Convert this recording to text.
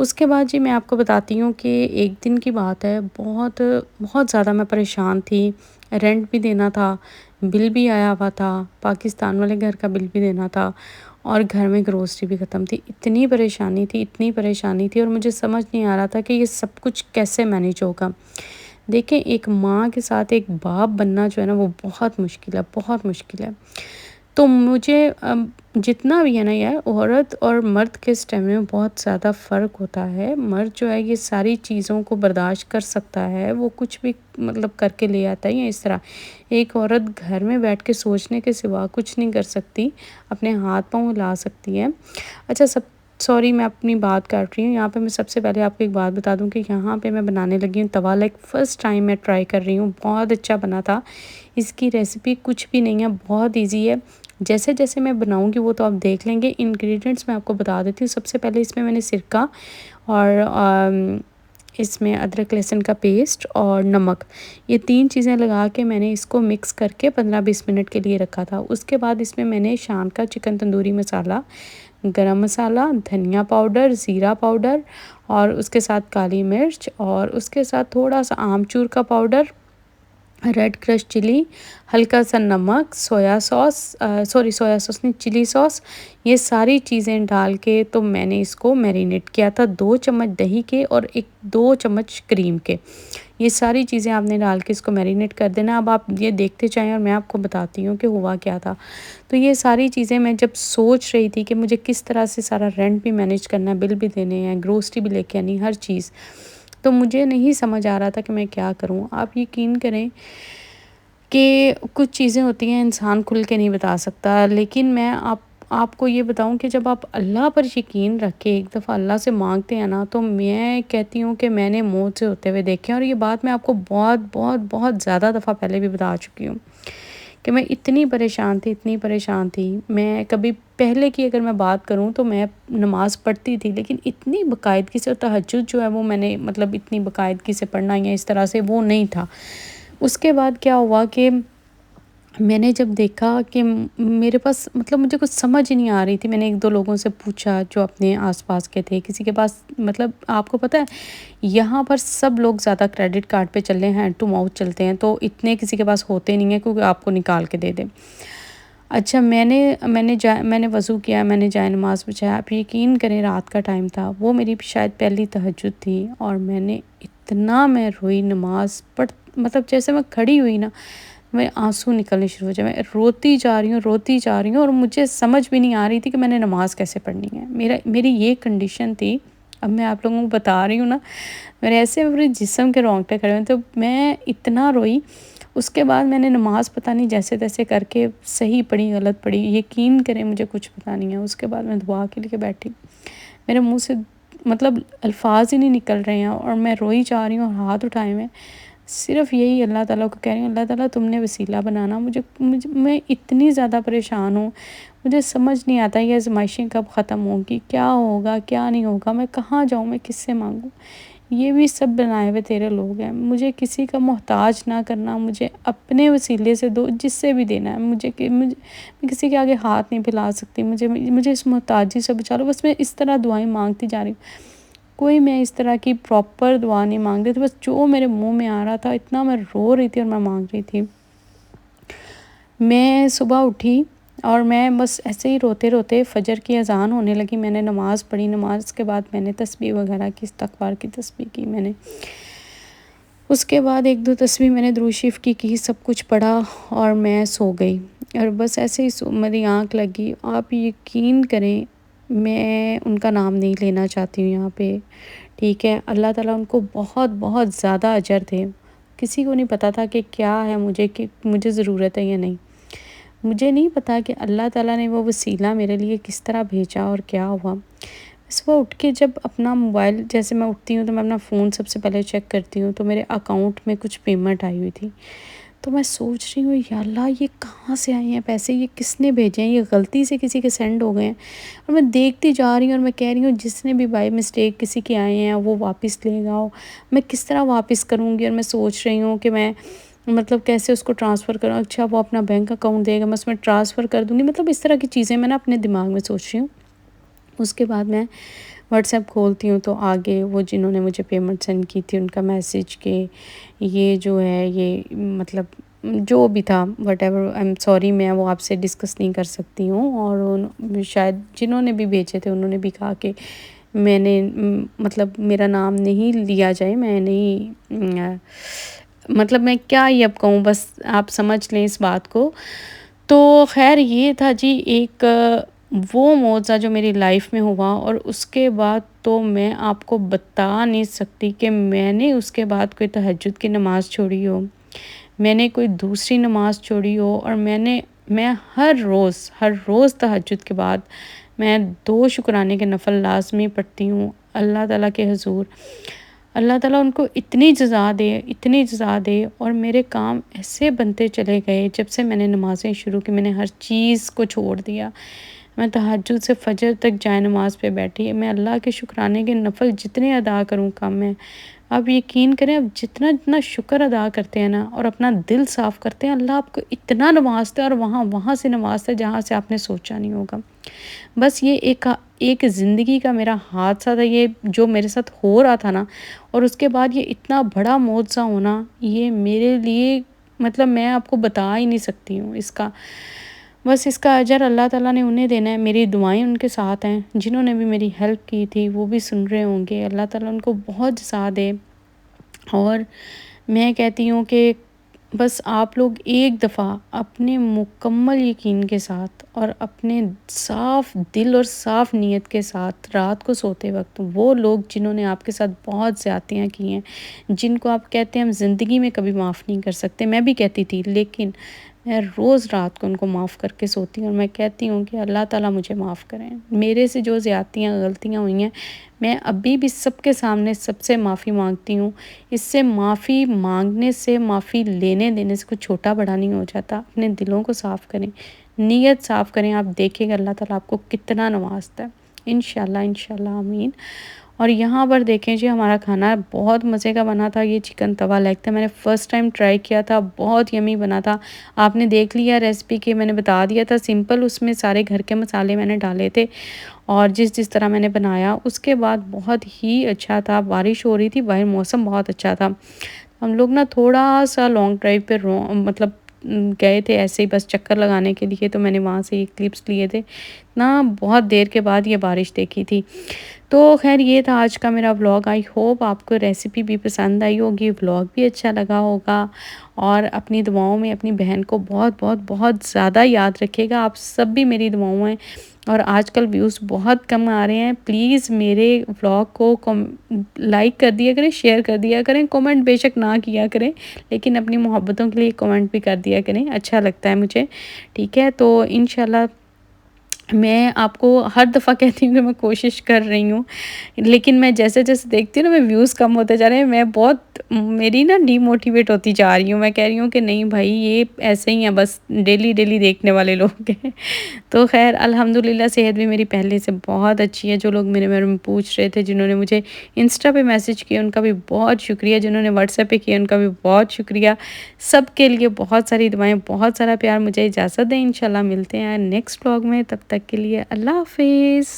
اس کے بعد جی میں آپ کو بتاتی ہوں کہ ایک دن کی بات ہے، بہت بہت زیادہ میں پریشان تھی، رینٹ بھی دینا تھا، بل بھی آیا ہوا تھا، پاکستان والے گھر کا بل بھی دینا تھا، اور گھر میں گروسری بھی ختم تھی۔ اتنی پریشانی تھی اور مجھے سمجھ نہیں آ رہا تھا کہ یہ سب کچھ کیسے مینیج ہوگا۔ دیکھیں، ایک ماں کے ساتھ ایک باپ بننا جو ہے نا، وہ بہت مشکل ہے۔ تو مجھے جتنا بھی ہے نا یار، عورت اور مرد کے اسٹیمنا میں بہت زیادہ فرق ہوتا ہے۔ مرد جو ہے یہ ساری چیزوں کو برداشت کر سکتا ہے، وہ کچھ بھی مطلب کر کے لے آتا ہے یا اس طرح۔ ایک عورت گھر میں بیٹھ کے سوچنے کے سوا کچھ نہیں کر سکتی، اپنے ہاتھ پاؤں ہلا سکتی ہے۔ اچھا، سوری میں اپنی بات کاٹ رہی ہوں یہاں پہ۔ میں سب سے پہلے آپ کو ایک بات بتا دوں کہ یہاں پہ میں بنانے لگی ہوں توا، فرسٹ ٹائم میں ٹرائی کر رہی ہوں، بہت اچھا بنا تھا۔ اس کی ریسیپی کچھ بھی نہیں ہے، بہت ایزی ہے۔ جیسے میں بناؤں گی وہ تو آپ دیکھ لیں گے۔ انگریڈینٹس میں آپ کو بتا دیتی ہوں۔ سب سے پہلے اس میں نے سرکہ اور اس میں ادرک لہسن کا پیسٹ اور نمک، یہ 3 چیزیں لگا کے میں نے اس کو مکس کر کے 15-20 منٹ کے لیے رکھا تھا۔ اس کے بعد اس میں نے شان کا چکن تندوری مسالہ، گرم مسالہ، دھنیا پاؤڈر، زیرہ پاؤڈر، اور اس کے ساتھ کالی مرچ، اور اس کے ساتھ تھوڑا سا آمچور کا پاؤڈر، ریڈ کرش چلی، ہلکا سا نمک، سویا سوس نہیں، چلی سوس، یہ ساری چیزیں ڈال کے تو میں نے اس کو میرینیٹ کیا تھا 2 چمچ دہی کے اور 2 چمچ کریم کے۔ یہ ساری چیزیں آپ نے ڈال کے اس کو میرینیٹ کر دینا۔ اب آپ یہ دیکھتے چاہیں اور میں آپ کو بتاتی ہوں کہ ہوا کیا تھا۔ تو یہ ساری چیزیں میں جب سوچ رہی تھی کہ مجھے کس طرح سے سارا رینٹ بھی مینیج کرنا ہے، بل بھی دینے ہیں، گروسری بھی لے کے آنی، ہر چیز، تو مجھے نہیں سمجھ آ رہا تھا کہ میں کیا کروں۔ آپ یقین کریں کہ کچھ چیزیں ہوتی ہیں انسان کھل کے نہیں بتا سکتا، لیکن میں آپ کو یہ بتاؤں کہ جب آپ اللہ پر یقین رکھ کے ایک دفعہ اللہ سے مانگتے ہیں نا، تو میں کہتی ہوں کہ میں نے موت سے ہوتے ہوئے دیکھے ہیں۔ اور یہ بات میں آپ کو بہت زیادہ دفعہ پہلے بھی بتا چکی ہوں کہ میں اتنی پریشان تھی۔ میں کبھی پہلے کی اگر میں بات کروں تو میں نماز پڑھتی تھی، لیکن اتنی باقاعدگی سے، اور تہجد جو ہے وہ میں نے مطلب اتنی باقاعدگی سے پڑھنا یا اس طرح سے وہ نہیں تھا۔ اس کے بعد کیا ہوا کہ میں نے جب دیکھا کہ میرے پاس مطلب مجھے کچھ سمجھ ہی نہیں آ رہی تھی، میں نے 1-2 لوگوں سے پوچھا جو اپنے آس پاس کے تھے، کسی کے پاس مطلب آپ کو پتہ ہے یہاں پر سب لوگ زیادہ کریڈٹ کارڈ پہ چل رہے ہیں، ہینڈ ٹو ماؤتھ چلتے ہیں، تو اتنے کسی کے پاس ہوتے نہیں ہیں کیونکہ آپ کو نکال کے دے دیں۔ اچھا، میں نے وضو کیا، میں نے جائے نماز بچھایا۔ آپ یقین کریں رات کا ٹائم تھا، وہ میری شاید پہلی تہجد تھی، اور میں روئی نماز مطلب جیسے میں کھڑی ہوئی نا، میں آنسو نکلنے شروع ہو جائے، میں روتی جا رہی ہوں اور مجھے سمجھ بھی نہیں آ رہی تھی کہ میں نے نماز کیسے پڑھنی ہے۔ میری یہ کنڈیشن تھی۔ اب میں آپ لوگوں کو بتا رہی ہوں نا، میرے ایسے میرے جسم کے رونگٹے کھڑے ہوئے، تو میں اتنا روئی۔ اس کے بعد میں نے نماز پتہ نہیں جیسے تیسے کر کے صحیح پڑھی غلط پڑھی، یقین کریں مجھے کچھ پتہ نہیں ہے۔ اس کے بعد میں دعا کے لیے بیٹھی، میرے منہ سے مطلب الفاظ ہی نہیں نکل رہے ہیں، اور میں روئی جا رہی ہوں اور ہاتھ اٹھائے ہوئے، صرف یہی اللہ تعالیٰ کو کہہ رہی ہوں، اللہ تعالیٰ تم نے وسیلہ بنانا، میں اتنی زیادہ پریشان ہوں، مجھے سمجھ نہیں آتا یہ آزمائشیں کب ختم ہوں گی، کیا ہوگا کیا نہیں ہوگا، میں کہاں جاؤں، میں کس سے مانگوں۔ یہ بھی سب بنائے ہوئے تیرے لوگ ہیں، مجھے کسی کا محتاج نہ کرنا، مجھے اپنے وسیلے سے دو، جس سے بھی دینا ہے، میں کسی کے آگے ہاتھ نہیں پھیلا سکتی، مجھے اس محتاجی سے بچا لو، بس میں اس طرح دعائیں مانگتی جا رہی ہوں۔ کوئی میں اس طرح کی پراپر دعا نہیں مانگ رہی تھی، بس جو میرے منہ میں آ رہا تھا، اتنا میں رو رہی تھی اور میں مانگ رہی تھی۔ میں صبح اٹھی اور میں بس ایسے ہی روتے فجر کی اذان ہونے لگی، میں نے نماز پڑھی، نماز کے بعد میں نے تسبیح وغیرہ کی، استغفار کی تسبیح کی میں نے۔ اس کے بعد 1-2 تسبیح میں نے درود شریف کی، سب کچھ پڑھا اور میں سو گئی، اور بس ایسے ہی میری آنکھ لگی۔ آپ یقین کریں، میں ان کا نام نہیں لینا چاہتی ہوں یہاں پہ، ٹھیک ہے، اللہ تعالیٰ ان کو بہت زیادہ اجر دے۔ کسی کو نہیں پتا تھا کہ کیا ہے کہ مجھے ضرورت ہے یا نہیں، مجھے نہیں پتا کہ اللہ تعالیٰ نے وہ وسیلہ میرے لیے کس طرح بھیجا اور کیا ہوا۔ صبح اٹھ کے جب اپنا موبائل، جیسے میں اٹھتی ہوں تو میں اپنا فون سب سے پہلے چیک کرتی ہوں، تو میرے اکاؤنٹ میں کچھ پیمنٹ آئی ہوئی تھی، تو میں سوچ رہی ہوں یا اللہ یہ کہاں سے آئے ہیں پیسے، یہ کس نے بھیجے ہیں، یہ غلطی سے کسی کے سینڈ ہو گئے ہیں، اور میں دیکھتی جا رہی ہوں اور میں کہہ رہی ہوں جس نے بھی بائی مسٹیک کسی کے آئے ہیں وہ واپس لے گا، میں کس طرح واپس کروں گی، اور میں سوچ رہی ہوں کہ میں مطلب کیسے اس کو ٹرانسفر کروں، اچھا وہ اپنا بینک اکاؤنٹ دے گا، میں اس میں ٹرانسفر کر دوں گی، مطلب اس طرح کی چیزیں میں اپنے دماغ میں سوچ رہی ہوں۔ اس کے بعد میں واٹس ایپ کھولتی ہوں تو آگے وہ جنہوں نے مجھے پیمنٹ سینڈ کی تھی ان کا میسیج کہ یہ جو ہے یہ مطلب جو بھی تھا what ever I am sorry, میں وہ آپ سے ڈسکس نہیں کر سکتی ہوں، اور شاید جنہوں نے بھی بھیجے تھے انہوں نے بھی کہا کہ میں نے مطلب میرا نام نہیں لیا جائے، میں نہیں مطلب میں کیا ہی اب کہوں، بس آپ سمجھ لیں اس بات کو۔ تو خیر یہ تھا جی ایک وہ معجزہ جو میری لائف میں ہوا، اور اس کے بعد تو میں آپ کو بتا نہیں سکتی کہ میں نے اس کے بعد کوئی تہجد کی نماز چھوڑی ہو، میں نے کوئی دوسری نماز چھوڑی ہو، اور میں ہر روز تہجد کے بعد میں 2 شکرانے کے نفل لازمی پڑھتی ہوں اللہ تعالیٰ کے حضور۔ اللہ تعالیٰ ان کو اتنی جزا دے، اور میرے کام ایسے بنتے چلے گئے جب سے میں نے نمازیں شروع کی، میں نے ہر چیز کو چھوڑ دیا، میں تہجد سے فجر تک جائے نماز پہ بیٹھی، میں اللہ کے شکرانے کے نفل جتنے ادا کروں کم ہے۔ آپ یقین کریں، اب جتنا شکر ادا کرتے ہیں نا اور اپنا دل صاف کرتے ہیں، اللہ آپ کو اتنا نوازتا ہے، اور وہاں سے نوازتا ہے جہاں سے آپ نے سوچا نہیں ہوگا۔ بس یہ ایک زندگی کا میرا حادثہ تھا، یہ جو میرے ساتھ ہو رہا تھا نا، اور اس کے بعد یہ اتنا بڑا معجزہ ہونا، یہ میرے لیے مطلب میں آپ کو بتا ہی نہیں سکتی ہوں اس کا۔ بس اس کا اجر اللہ تعالیٰ نے انہیں دینا ہے، میری دعائیں ان کے ساتھ ہیں، جنہوں نے بھی میری ہیلپ کی تھی وہ بھی سن رہے ہوں گے، اللہ تعالیٰ ان کو بہت جزا دے۔ اور میں کہتی ہوں کہ بس آپ لوگ ایک دفعہ اپنے مکمل یقین کے ساتھ اور اپنے صاف دل اور صاف نیت کے ساتھ رات کو سوتے وقت، وہ لوگ جنہوں نے آپ کے ساتھ بہت زیادتیاں کی ہیں، جن کو آپ کہتے ہیں ہم زندگی میں کبھی معاف نہیں کر سکتے، میں بھی کہتی تھی، لیکن میں روز رات کو ان کو معاف کر کے سوتی ہوں، اور میں کہتی ہوں کہ اللہ تعالیٰ مجھے معاف کریں، میرے سے جو زیادتیاں غلطیاں ہوئی ہیں، میں ابھی بھی سب کے سامنے سب سے معافی مانگتی ہوں۔ اس سے معافی مانگنے سے، معافی لینے دینے سے کچھ چھوٹا بڑا نہیں ہو جاتا۔ اپنے دلوں کو صاف کریں، نیت صاف کریں، آپ دیکھیں گے اللہ تعالیٰ آپ کو کتنا نوازتا ہے، انشاءاللہ آمین۔ اور یہاں پر دیکھیں جی ہمارا کھانا بہت مزے کا بنا تھا، یہ چکن توا لیگ تھا، میں نے فرسٹ ٹائم ٹرائی کیا تھا، بہت یمی بنا تھا۔ آپ نے دیکھ لیا ریسپی کہ میں نے بتا دیا تھا، سمپل، اس میں سارے گھر کے مسالے میں نے ڈالے تھے، اور جس طرح میں نے بنایا اس کے بعد بہت ہی اچھا تھا۔ بارش ہو رہی تھی باہر، موسم بہت اچھا تھا، ہم لوگ نا تھوڑا سا لانگ ڈرائیو پہ مطلب گئے تھے ایسے ہی بس چکر لگانے کے لیے، تو میں نے وہاں سے یہ کلپس لیے تھے نا، بہت دیر کے بعد یہ بارش دیکھی تھی۔ تو خیر یہ تھا آج کا میرا ولاگ، آئی ہوپ آپ کو ریسیپی بھی پسند آئی ہوگی، ولاگ بھی اچھا لگا ہوگا، اور اپنی دعاؤں میں اپنی بہن کو بہت بہت بہت زیادہ یاد رکھے گا، آپ سب بھی میری دعاؤں ہیں۔ اور آج کل ویوز بہت کم آ رہے ہیں، پلیز میرے ولاگ کو لائک کر دیا کریں، شیئر کر دیا کریں، کومنٹ بے شک نہ کیا کریں، لیکن اپنی محبتوں کے لیے کومنٹ بھی کر دیا کریں، اچھا لگتا ہے مجھے، ٹھیک ہے؟ تو انشاءاللہ میں آپ کو ہر دفعہ کہتی ہوں کہ میں کوشش کر رہی ہوں، لیکن میں جیسے دیکھتی ہوں نا، میں ویوز کم ہوتے جا رہے ہیں، میں بہت میری نا ڈی موٹیویٹ ہوتی جا رہی ہوں، میں کہہ رہی ہوں کہ نہیں بھائی یہ ایسے ہی ہیں، بس ڈیلی دیکھنے والے لوگ ہیں۔ تو خیر الحمدللہ صحت بھی میری پہلے سے بہت اچھی ہے۔ جو لوگ میرے بارے میں پوچھ رہے تھے، جنہوں نے مجھے انسٹا پہ میسیج کیا ان کا بھی بہت شکریہ، جنہوں نے واٹس ایپ پہ کیا ان کا بھی بہت شکریہ، سب کے لیے بہت ساری دعائیں، بہت سارا پیار۔ مجھے اجازت دیں، انشاءاللہ ملتے ہیں نیکسٹ ولاگ میں، تب تک کے لیے اللہ حافظ۔